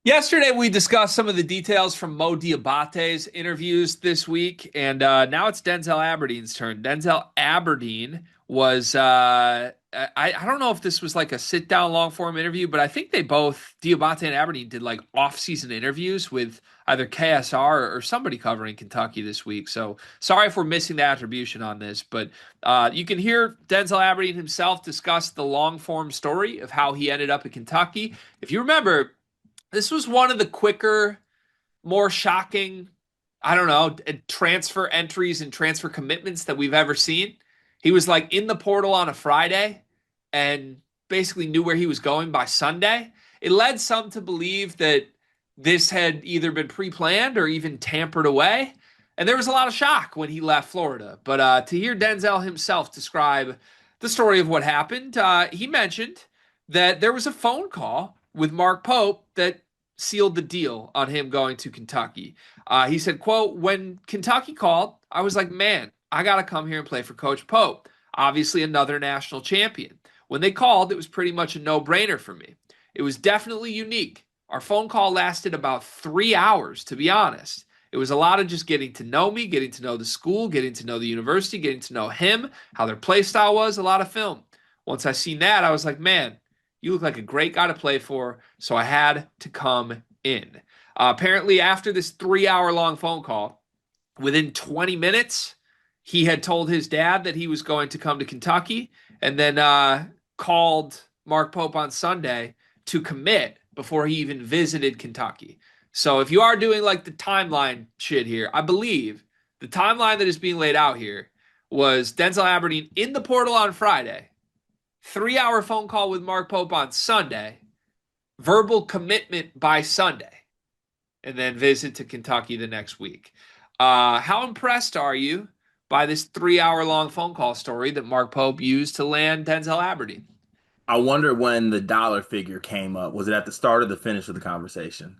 Yesterday, we discussed some of the details from Mo Diabate's interviews this week, and now it's Denzel Aberdeen's turn. Denzel Aberdeen was, I don't know if this was like a sit down long form interview, but I think they both, Diabate and Aberdeen, did like off season interviews with either KSR or somebody covering Kentucky this week. So sorry if we're missing the attribution on this, but you can hear Denzel Aberdeen himself discuss the long form story of how he ended up at Kentucky. If you remember, this was one of the quicker, more shocking, I don't know, transfer entries and transfer commitments that we've ever seen. He was like in the portal on a Friday and basically knew where he was going by Sunday. It led some to believe that this had either been pre-planned or even tampered away. And there was a lot of shock when he left Florida. But to hear Denzel himself describe the story of what happened, he mentioned that there was a phone call with Mark Pope that sealed the deal on him going to Kentucky. He said, quote, when Kentucky called, I was like, man, I got to come here and play for Coach Pope. Obviously, another national champion. When they called, it was pretty much a no-brainer for me. It was definitely unique. Our phone call lasted about 3 hours, to be honest. It was a lot of just getting to know me, getting to know the school, getting to know the university, getting to know him, how their play style was, a lot of film. Once I seen that, I was like, man, you look like a great guy to play for, so I had to come in. Apparently, after this 3 hour long phone call, within 20 minutes, he had told his dad that he was going to come to Kentucky and then called Mark Pope on Sunday to commit before he even visited Kentucky. So if you are doing like the timeline shit here, I believe the timeline that is being laid out here was Denzel Aberdeen in the portal on Friday, 3 hour phone call with Mark Pope on Sunday, verbal commitment by Sunday, and then visit to Kentucky the next week. How impressed are you by this 3 hour long phone call story that Mark Pope used to land Denzel Aberdeen? I wonder when the dollar figure came up. Was it at the start or the finish of the conversation?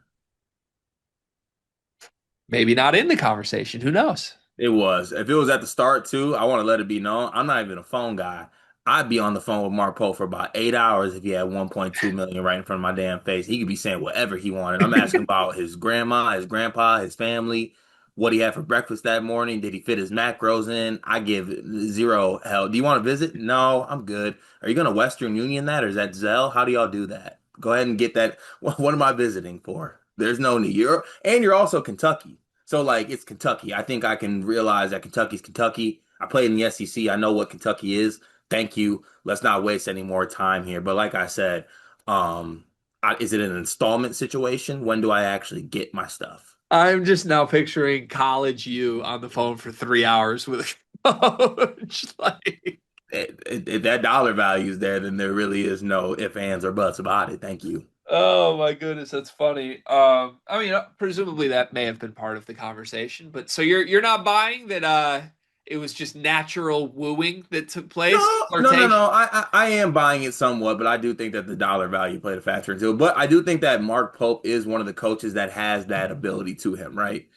Maybe not in the conversation. Who knows? It was. If it was at the start too, I want to let it be known. I'm not even a phone guy. I'd be on the phone with Mark Pope for about 8 hours if he had 1.2 million right in front of my damn face. He could be saying whatever he wanted. I'm asking about his grandma, his grandpa, his family, what he had for breakfast that morning. Did he fit his macros in? I give zero hell. Do you want to visit? No, I'm good. Are you going to Western Union that or is that Zelle? How do y'all do that? Go ahead and get that. What am I visiting for? There's no need. You're also Kentucky. So like it's Kentucky. I think I can realize that Kentucky's Kentucky. I played in the SEC. I know what Kentucky is. Thank you. Let's not waste any more time here. But like I said, is it an installment situation? When do I actually get my stuff? I'm just now picturing college you on the phone for 3 hours with a coach. Like, If that dollar value is there, then there really is no ifs, ands, or buts about it. Thank you. oh my goodness, that's funny. I mean, presumably that may have been part of the conversation, but so you're not buying that it was just natural wooing that took place, No, no, no, flirtation. no. I am buying it somewhat, but I do think that the dollar value played a factor into it. But I do think that Mark Pope is one of the coaches that has that ability to him, right?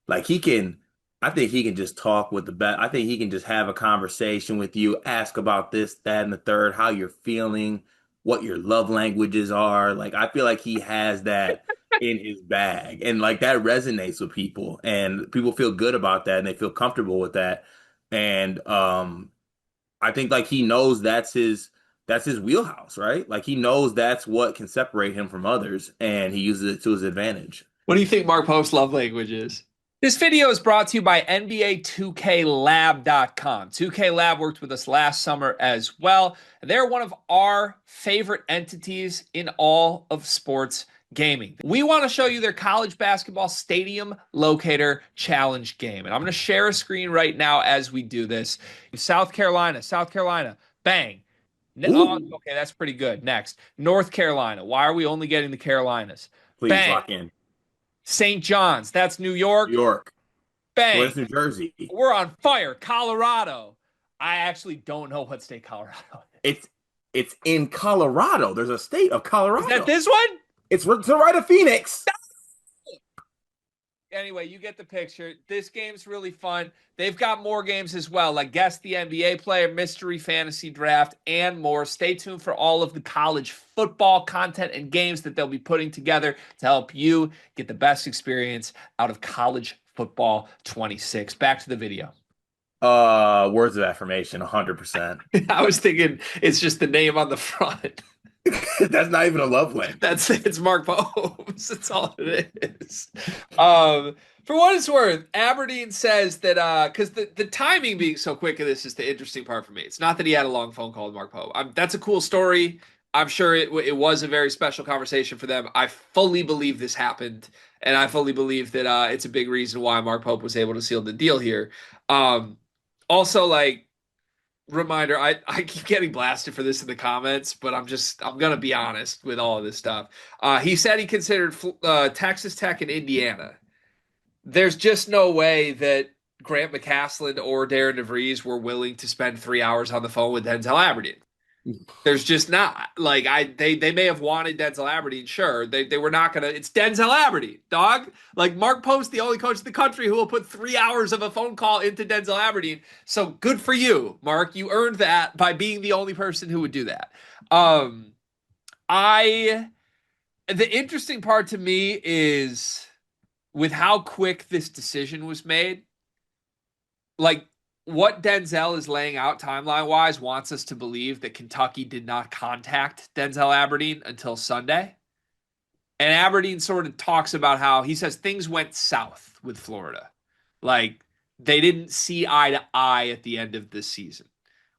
Like he can, I think he can just talk with the best. I think he can just have a conversation with you, ask about this, that, and the third, how you're feeling, what your love languages are. Like I feel like he has that in his bag, and like that resonates with people, and people feel good about that, and they feel comfortable with that. And I think like he knows that's his wheelhouse, right? Like he knows that's what can separate him from others, and he uses it to his advantage. What do you think Mark Pope's love language is? This video is brought to you by NBA 2KLab.com. 2K Lab worked with us last summer as well. They're one of our favorite entities in all of sports gaming. We want to show you their college basketball stadium locator challenge game. And I'm going to share a screen right now as we do this. South Carolina, bang. Oh, Ooh, okay, that's pretty good. Next, North Carolina. Why are we only getting the Carolinas? please Bang. lock in. St. John's, that's New New York. York. Bang. Where's New Jersey? We're on fire. Colorado. I actually don't know what state Colorado is. It's it's in Colorado. There's a state of Is that Colorado. this one? It's to the right of Phoenix. anyway, you get the picture. This game's really fun. They've got more games as well, like Guess the NBA Player, Mystery Fantasy Draft, and more. Stay tuned for all of the college football content and games that they'll be putting together to help you get the best experience out of college football 26. Back to the video. Words of affirmation, 100%. I was thinking it's just the name on the front. That's not even a love language. It's Mark Pope's. That's all it is. For what it's worth, Aberdeen says that because the timing being so quick of this is the interesting part for me. It's not that he had a long phone call with Mark Pope. That's a cool story. I'm sure it was a very special conversation for them. I fully believe this happened, and I fully believe that it's a big reason why Mark Pope was able to seal the deal here. Also, like reminder, I keep getting blasted for this in the comments, but I'm gonna be honest with all of this stuff. He said he considered Texas Tech and Indiana. There's just no way that Grant McCaslin or Darren DeVries were willing to spend 3 hours on the phone with Denzel Aberdeen. There's just not. Like they may have wanted Denzel Aberdeen, sure. They were not gonna. It's Denzel Aberdeen, dog. Like Mark Post, the only coach in the country who will put 3 hours of a phone call into Denzel Aberdeen. So good for you, Mark. You earned that by being the only person who would do that. I the interesting part to me is with how quick this decision was made. Like what Denzel is laying out timeline wise wants us to believe that Kentucky did not contact Denzel Aberdeen until Sunday. And Aberdeen sort of talks about how he says things went south with Florida. Like they didn't see eye to eye at the end of this season.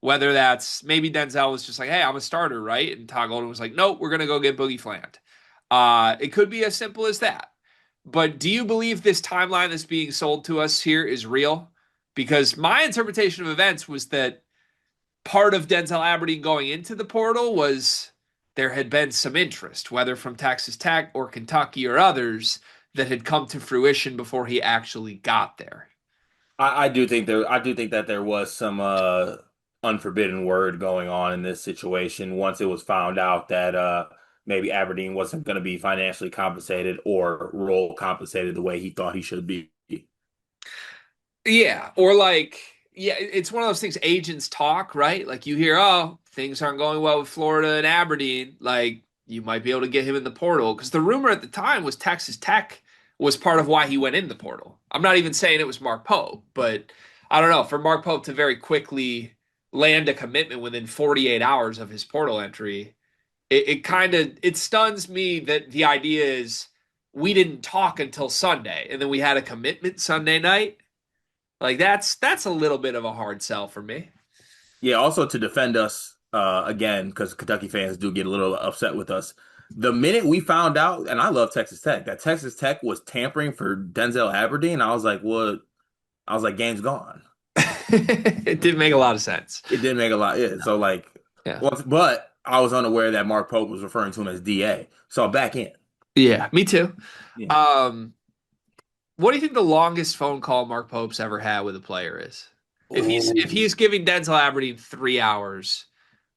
Whether that's maybe Denzel was just like, hey, I'm a starter, right? And Todd Golden was like, nope, we're going to go get Boogie Fland. It could be as simple as that. But do you believe this timeline that's being sold to us here is real? Because my interpretation of events was that part of Denzel Aberdeen going into the portal was there had been some interest, whether from Texas Tech or Kentucky or others, that had come to fruition before he actually got there. I do think that there was some unforbidden word going on in this situation once it was found out that maybe Aberdeen wasn't going to be financially compensated or role compensated the way he thought he should be. Yeah, or like, yeah, it's one of those things agents talk, right? Like you hear, oh, things aren't going well with Florida and Aberdeen. Like you might be able to get him in the portal. Because the rumor at the time was Texas Tech was part of why he went in the portal. I'm not even saying it was Mark Pope, but I don't know. For Mark Pope to very quickly land a commitment within 48 hours of his portal entry, it kind of it stuns me that the idea is we didn't talk until Sunday and then we had a commitment Sunday night. Like that's a little bit of a hard sell for me. Yeah, also to defend us again, because Kentucky fans do get a little upset with us. The minute we found out, and I love Texas Tech, that Texas Tech was tampering for Denzel Aberdeen, I was like, what? I was like, game's gone. It didn't make a lot of sense. It didn't make a lot. Yeah. So like, Yeah. once, but I was unaware that Mark Pope was referring to him as DA. So I'm back in. Yeah, me too. Yeah. Um, what do you think the longest phone call Mark Pope's ever had with a player is? If Ooh. he's giving Denzel Aberdeen 3 hours,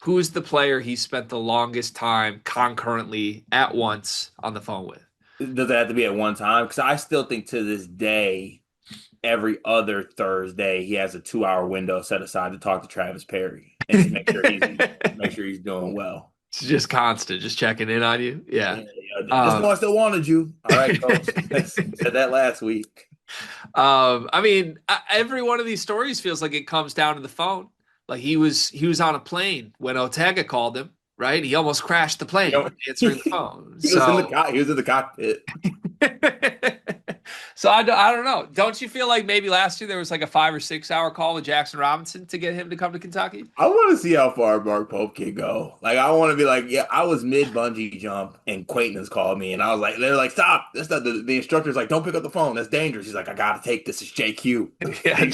who's the player he spent the longest time concurrently at once on the phone with? Does it have to be at one time? Because I still think to this day, every other Thursday, he has a 2 hour window set aside to talk to Travis Perry and to make sure he's doing well. It's just constant, just checking in on you. Yeah. Yeah, yeah. Just know Um, I still wanted you. All right, coach. Said that last week. I mean, every one of these stories feels like it comes down to the phone. Like he was on a plane when Ortega called him, right? He almost crashed the You plane know, answering the phone. he was in the So, he was in the cockpit. so I don't know. Don't you feel like maybe last year there was like a 5 or 6 hour call with Jackson Robinson to get him to come to Kentucky? I want to see how far Mark Pope can go. Like, I want to be like, yeah, I was mid bungee jump and Quayton has called me, and I was like, they're like, stop. That's not the instructor's like, don't pick up the phone. That's dangerous. He's like, I gotta take this. It's JQ. Yeah,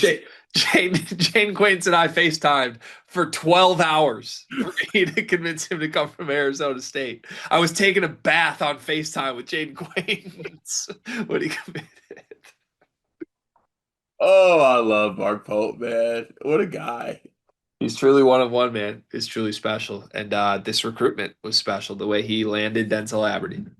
Jane Quaintance and I FaceTimed for 12 hours for me to convince him to come from Arizona State. I was taking a bath on FaceTime with Jane Quaintance when he committed. Oh, I love Mark Pope, man. What a guy. He's truly one of one, man. He's truly special. And this recruitment was special, the way he landed Denzel Aberdeen.